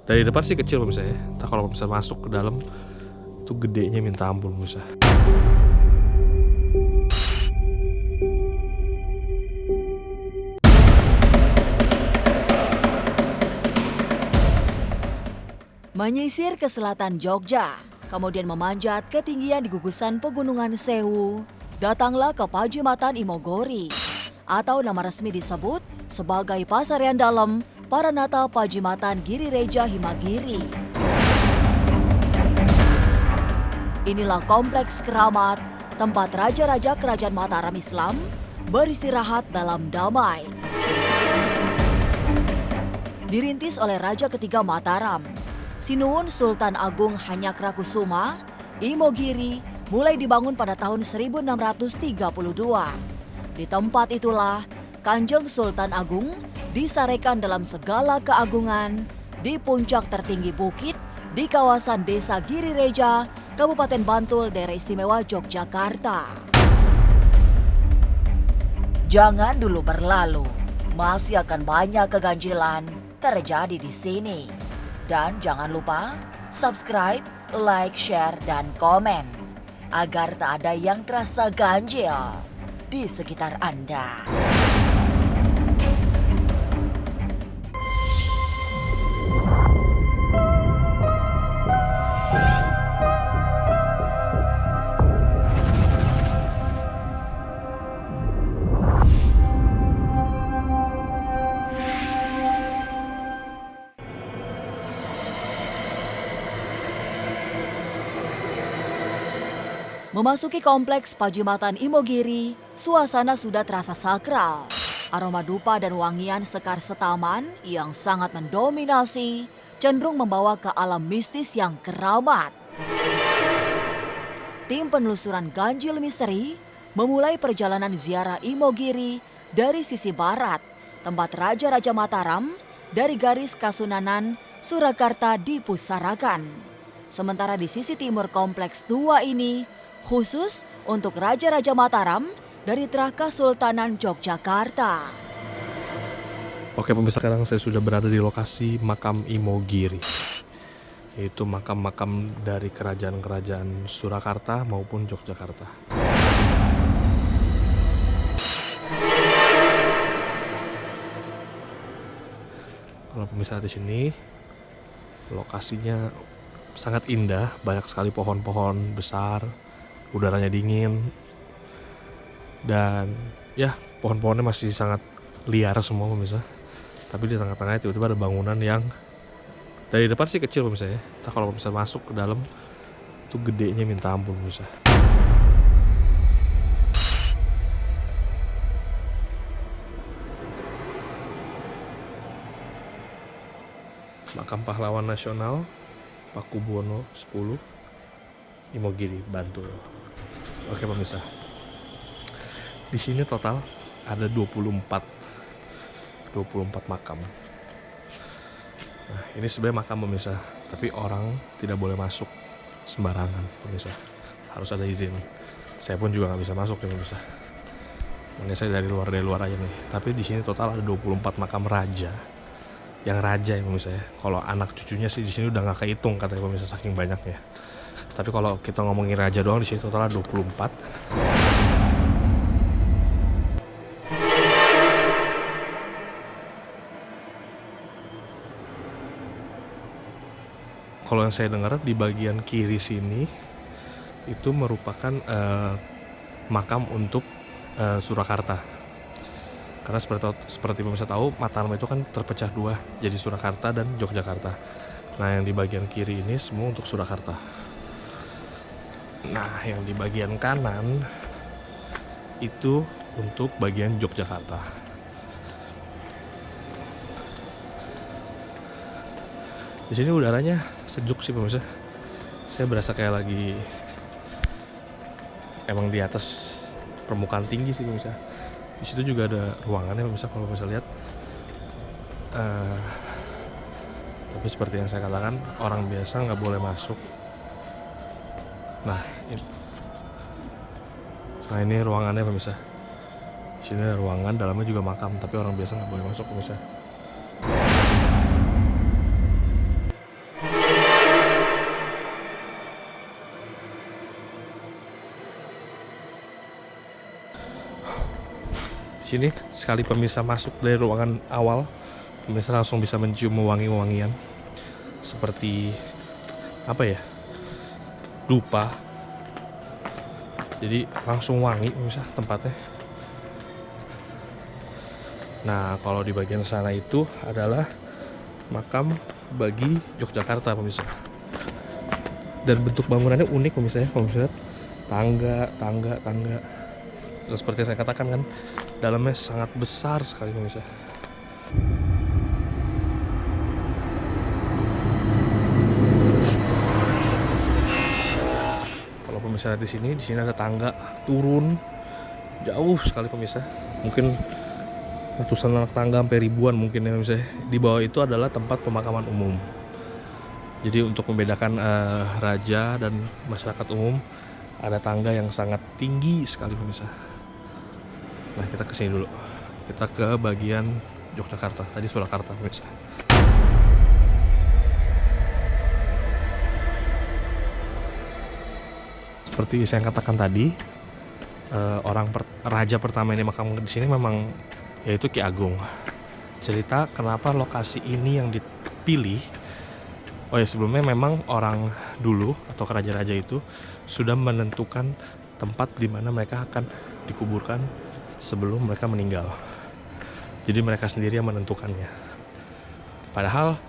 Dari depan sih kecil pemirsa ya. Entah kalau bisa masuk ke dalam tuh gedenya minta ampun pemirsa. Menyisir ke selatan Jogja, kemudian memanjat ketinggian di gugusan Pegunungan Sewu, datanglah ke Pajimatan Imogori, atau nama resmi disebut sebagai Pasarian Dalam Paranata Pajimatan Girireja Himagiri. Inilah kompleks keramat, tempat raja-raja kerajaan Mataram Islam beristirahat dalam damai. Dirintis oleh Raja ketiga Mataram, Sinuwun Sultan Agung Hanyakrokusumo, Imogiri mulai dibangun pada tahun 1632. Di tempat itulah Kanjeng Sultan Agung disarekan dalam segala keagungan di puncak tertinggi bukit di kawasan Desa Girireja, Kabupaten Bantul, Daerah Istimewa Yogyakarta. Jangan dulu berlalu, masih akan banyak keganjilan terjadi di sini. Dan jangan lupa subscribe, like, share, dan komen agar tak ada yang terasa ganjil di sekitar Anda. Memasuki kompleks Pajimatan Imogiri, suasana sudah terasa sakral. Aroma dupa dan wangian sekar setaman yang sangat mendominasi cenderung membawa ke alam mistis yang keramat. Tim penelusuran Ganjil Misteri memulai perjalanan ziarah Imogiri dari sisi barat, tempat Raja-Raja Mataram dari garis Kasunanan Surakarta dipusarakan. Sementara di sisi timur kompleks tua ini, khusus untuk Raja-Raja Mataram dari Traka Sultanan Yogyakarta. Oke pemirsa, sekarang saya sudah berada di lokasi makam Imogiri. Yaitu makam-makam dari kerajaan-kerajaan Surakarta maupun Yogyakarta. Kalau pemirsa di sini, lokasinya sangat indah, banyak sekali pohon-pohon besar, udaranya dingin, dan ya pohon-pohonnya masih sangat liar semua pemirsa. Tapi di tengah-tengahnya tiba-tiba ada bangunan yang dari depan sih kecil pemirsa ya. Entah kalau bisa masuk ke dalam tuh gedenya minta ampun pemirsa. Makam Pahlawan Nasional Pakubuwono X, Imogiri, Bantul. Oke pemirsa, di sini total ada 24 makam. Nah, ini sebenarnya makam pemirsa, tapi orang tidak boleh masuk sembarangan pemirsa. Harus ada izin. Saya pun juga nggak bisa masuk ya pemirsa. Makanya saya dari luar aja nih. Tapi di sini total ada 24 makam raja. Yang raja ya pemirsa ya. Kalau anak cucunya sih di sini udah nggak kehitung katanya pemirsa, saking banyaknya. Tapi kalau kita ngomongin raja doang di sini total ada 24. Kalau yang saya dengar di bagian kiri sini itu merupakan makam untuk Surakarta. Karena seperti pemirsa tahu, Mataram itu kan terpecah dua, jadi Surakarta dan Yogyakarta. Nah, yang di bagian kiri ini semua untuk Surakarta. Nah, yang di bagian kanan itu untuk bagian Yogyakarta. Di sini udaranya sejuk sih pemirsa. Saya berasa kayak lagi emang di atas permukaan tinggi sih pemirsa. Di situ juga ada ruangannya pemirsa kalau bisa lihat. Tapi seperti yang saya katakan, orang biasa nggak boleh masuk. Nah ini ruangannya pemirsa. Di sini ada ruangan, dalamnya juga makam, tapi orang biasa nggak boleh masuk pemirsa. sini sekali pemirsa masuk dari ruangan awal, pemirsa langsung bisa mencium wangi-wangian seperti apa ya, dupa. Jadi langsung wangi pemirsa tempatnya. Nah, kalau di bagian sana itu adalah makam bagi Yogyakarta pemirsa. Dan bentuk bangunannya unik pemirsa ya, pemirsa. Tangga. Dan seperti yang saya katakan kan, dalamnya sangat besar sekali pemirsa. Kalau pemirsa lihat di sini ada tangga turun jauh sekali pemirsa. Mungkin ratusan anak tangga sampai ribuan mungkin ya pemirsa. Di bawah itu adalah tempat pemakaman umum. Jadi untuk membedakan raja dan masyarakat umum, ada tangga yang sangat tinggi sekali pemirsa. Nah, kita kesini dulu. Kita ke bagian Yogyakarta. Tadi Surakarta pemirsa. Seperti saya katakan tadi, raja pertama ini makam di sini memang yaitu Ki Agung. Cerita kenapa lokasi ini yang dipilih. Oh ya, sebelumnya memang orang dulu atau raja-raja itu sudah menentukan tempat di mana mereka akan dikuburkan sebelum mereka meninggal. Jadi mereka sendiri yang menentukannya. Padahal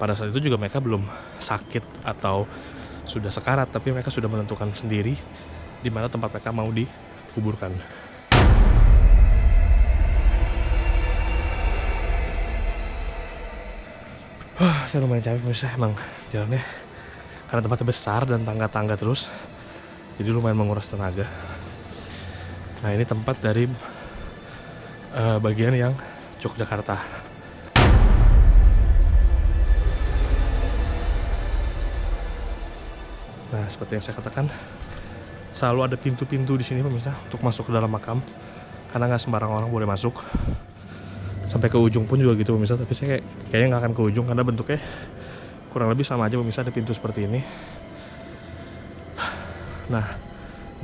pada saat itu juga mereka belum sakit atau sudah sekarat, tapi mereka sudah menentukan sendiri di mana tempat mereka mau dikuburkan. Saya lumayan capek pemirsa, emang jalannya karena tempatnya besar dan tangga-tangga terus, jadi lumayan menguras tenaga. Nah, ini tempat dari bagian yang Yogyakarta. Nah, seperti yang saya katakan, selalu ada pintu-pintu di sini pemirsa untuk masuk ke dalam makam, karena nggak sembarang orang boleh masuk. Sampai ke ujung pun juga gitu pemirsa, tapi saya kayaknya nggak akan ke ujung karena bentuknya kurang lebih sama aja pemirsa, ada pintu seperti ini. Nah,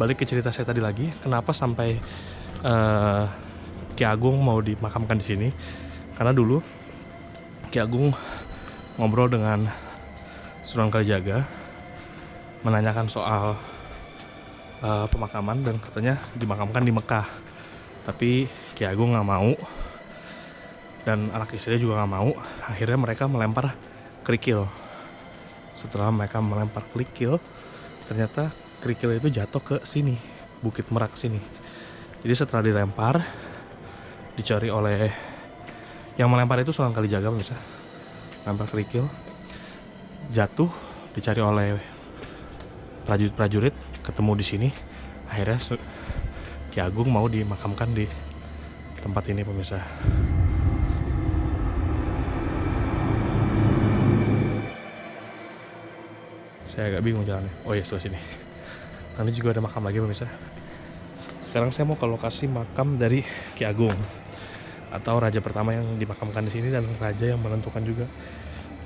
balik ke cerita saya tadi lagi, kenapa sampai Ki Agung mau dimakamkan di sini? Karena dulu Ki Agung ngobrol dengan Sunan Kalijaga menanyakan soal pemakaman dan katanya dimakamkan di Mekah. Tapi Ki Agung nggak mau dan anak istrinya juga nggak mau. Akhirnya mereka melempar kerikil. Setelah mereka melempar kerikil, ternyata kerikil itu jatuh ke sini, Bukit Merak sini. Jadi setelah dilempar, dicari oleh yang melempar itu Sunan Kalijaga bisa lempar kerikil, jatuh, dicari oleh prajurit-prajurit, ketemu di sini. Akhirnya Ki Agung mau dimakamkan di tempat ini pemirsa. Saya agak bingung jalannya. Oh ya, sebelah sini. Nanti juga ada makam lagi pemirsa. Sekarang saya mau ke lokasi makam dari Ki Agung atau raja pertama yang dimakamkan di sini dan raja yang menentukan juga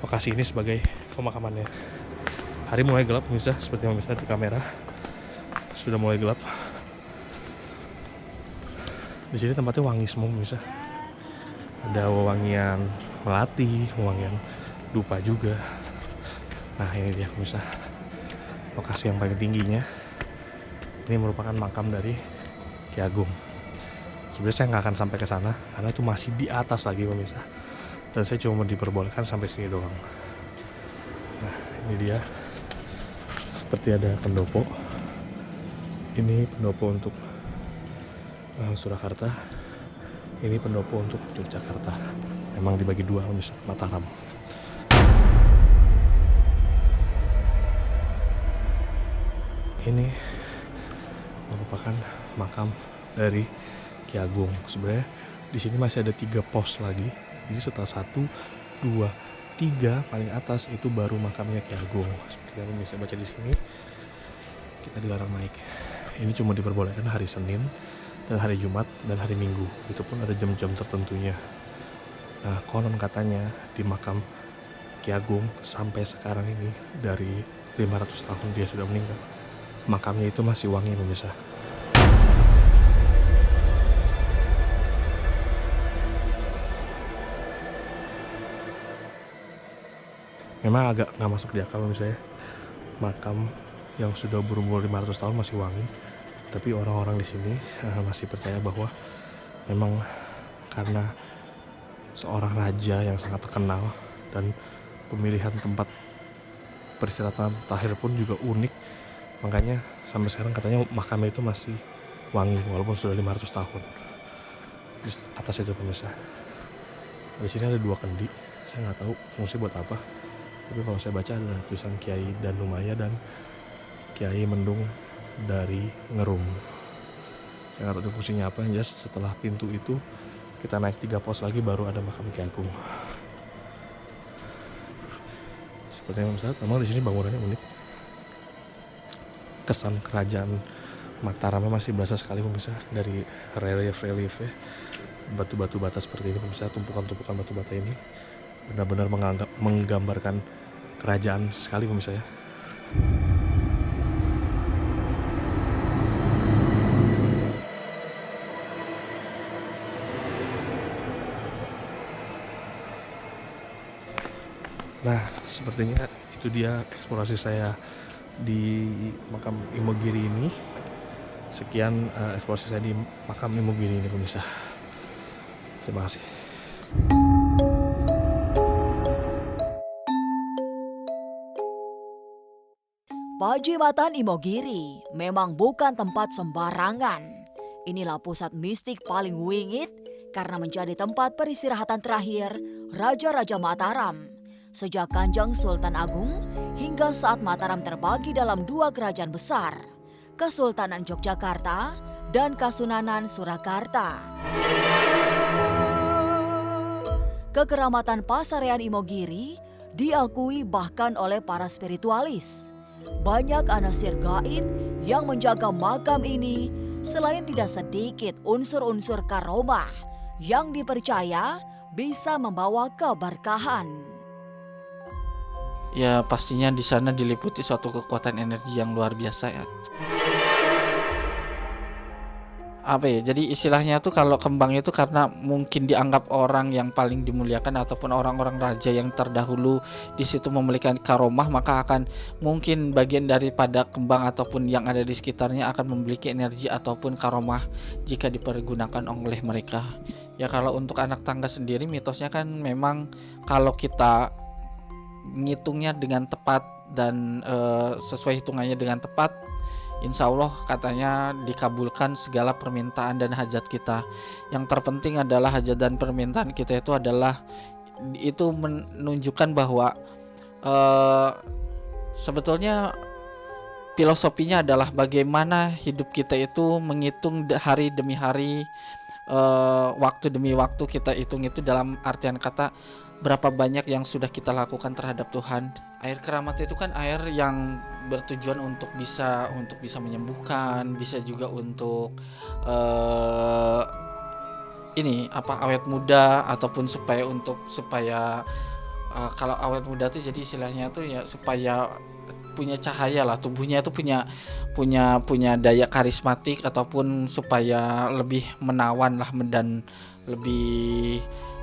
lokasi ini sebagai pemakamannya. Hari mulai gelap pemirsa, seperti yang bisa di kamera. Sudah mulai gelap. Di sini tempatnya wangi semua pemirsa. Ada wewangian melati, wewangian dupa juga. Nah, ini dia pemirsa, lokasi yang paling tingginya. Ini merupakan makam dari Ki Agung. Sebenarnya saya nggak akan sampai ke sana karena itu masih di atas lagi pemirsa. Dan saya cuma diperbolehkan sampai sini doang. Nah, ini dia. Seperti ada pendopo. Ini pendopo untuk Surakarta. Ini pendopo untuk Yogyakarta. Memang dibagi dua pemirsa, Mataram. Ini merupakan makam dari Ki Agung. Sebenarnya di sini masih ada 3 pos lagi. Jadi setelah 1, 2, 3 paling atas itu baru makamnya Ki Agung. Seperti yang bisa baca di sini, kita dilarang naik. Ini cuma diperbolehkan hari Senin dan hari Jumat dan hari Minggu. Itu pun ada jam-jam tertentunya. Nah, konon katanya di makam Ki Agung sampai sekarang ini dari 500 tahun dia sudah meninggal, makamnya itu masih wangi pemirsa. Memang agak nggak masuk di akal misalnya makam yang sudah berumur 500 tahun masih wangi, tapi orang-orang di sini masih percaya bahwa memang karena seorang raja yang sangat terkenal dan pemilihan tempat peristirahatan terakhir pun juga unik, makanya sampai sekarang katanya makamnya itu masih wangi walaupun sudah 500 tahun. Di atas itu pemirsa, di sini ada 2 kendi, saya nggak tahu fungsi buat apa, tapi kalau saya baca ada tulisan Kiai Danumaya dan Kiai Mendung dari Ngerum. Saya nggak tahu itu fungsinya apa, yang jelas setelah pintu itu kita naik 3 pos lagi baru ada makam Kiai Agung. Seperti yang saya lihat, memang di sini bangunannya unik. Kesan kerajaan Mataram masih berasa sekali pemirsa dari relief-reliefnya, batu-batu bata seperti ini pemirsa, tumpukan-tumpukan batu bata ini benar-benar menggambarkan kerajaan sekali pemirsa ya. Nah, sepertinya itu dia eksplorasi saya di makam Imogiri ini. Sekian eksplorasi saya di makam Imogiri ini pemirsa. Terima kasih. Pajimatan Imogiri memang bukan tempat sembarangan. Inilah pusat mistik paling wingit karena menjadi tempat peristirahatan terakhir Raja-Raja Mataram. Sejak Kanjeng Sultan Agung hingga saat Mataram terbagi dalam 2 kerajaan besar, Kesultanan Yogyakarta dan Kasunanan Surakarta. Kekeramatan Pasarean Imogiri diakui bahkan oleh para spiritualis. Banyak anasir gaib yang menjaga makam ini, selain tidak sedikit unsur-unsur karomah yang dipercaya bisa membawa keberkahan. Ya pastinya di sana diliputi suatu kekuatan energi yang luar biasa ya. Apa ya, jadi istilahnya tuh kalau kembang itu karena mungkin dianggap orang yang paling dimuliakan ataupun orang-orang raja yang terdahulu di situ memiliki karomah, maka akan mungkin bagian daripada kembang ataupun yang ada di sekitarnya akan memiliki energi ataupun karomah jika dipergunakan oleh mereka. Ya kalau untuk anak tangga sendiri mitosnya kan memang kalau kita ngitungnya dengan tepat dan sesuai hitungannya dengan tepat, insya Allah katanya dikabulkan segala permintaan dan hajat kita. Yang terpenting adalah hajat dan permintaan kita itu adalah itu menunjukkan bahwa sebetulnya filosofinya adalah bagaimana hidup kita itu menghitung hari demi hari, waktu demi waktu kita hitung itu dalam artian kata berapa banyak yang sudah kita lakukan terhadap Tuhan. Air keramat itu kan air yang bertujuan untuk bisa menyembuhkan, bisa juga untuk awet muda ataupun supaya kalau awet muda tuh jadi istilahnya tuh ya supaya punya cahaya lah, tubuhnya itu punya daya karismatik ataupun supaya lebih menawan lah dan lebih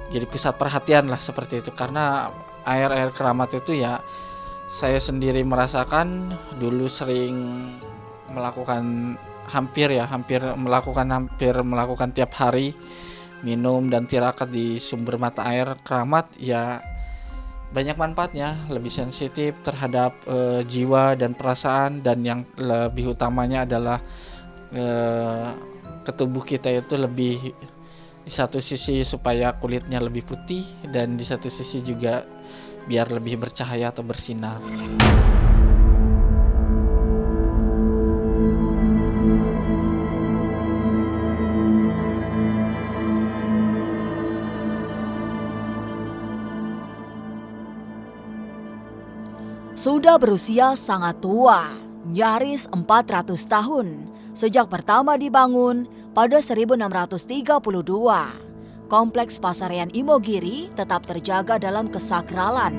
jadi pusat perhatian lah seperti itu. Karena air keramat itu ya saya sendiri merasakan dulu sering melakukan hampir melakukan tiap hari minum dan tirakat di sumber mata air keramat, ya banyak manfaatnya, lebih sensitif terhadap jiwa dan perasaan, dan yang lebih utamanya adalah ke tubuh kita itu lebih, di satu sisi supaya kulitnya lebih putih dan di satu sisi juga biar lebih bercahaya atau bersinar. Sudah berusia sangat tua, nyaris 400 tahun sejak pertama dibangun pada 1632. Kompleks Pasarean Imogiri tetap terjaga dalam kesakralan.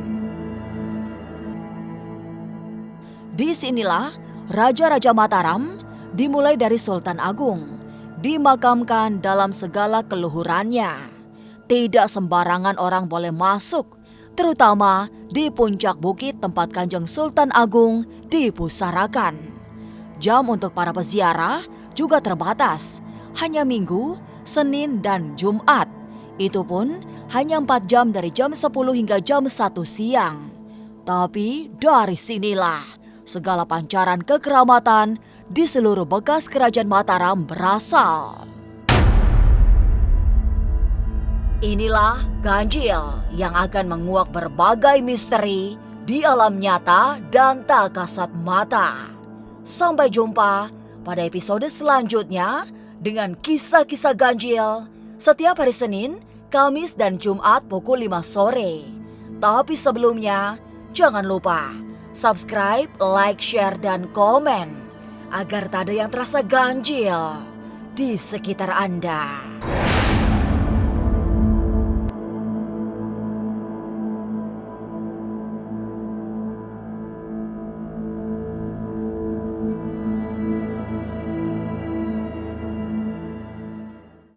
Disinilah Raja-Raja Mataram, dimulai dari Sultan Agung, dimakamkan dalam segala keluhurannya. Tidak sembarangan orang boleh masuk terutama di puncak bukit tempat Kanjeng Sultan Agung dipusarakan. Jam untuk para peziarah juga terbatas, hanya Minggu, Senin, dan Jumat. Itu pun hanya 4 jam dari jam 10 hingga jam 1 siang. Tapi dari sinilah segala pancaran kekeramatan di seluruh bekas kerajaan Mataram berasal. Inilah ganjil yang akan menguak berbagai misteri di alam nyata dan tak kasat mata. Sampai jumpa pada episode selanjutnya dengan kisah-kisah ganjil setiap hari Senin, Kamis, dan Jumat pukul 5 sore. Tapi sebelumnya, jangan lupa subscribe, like, share, dan komen agar tak ada yang terasa ganjil di sekitar Anda.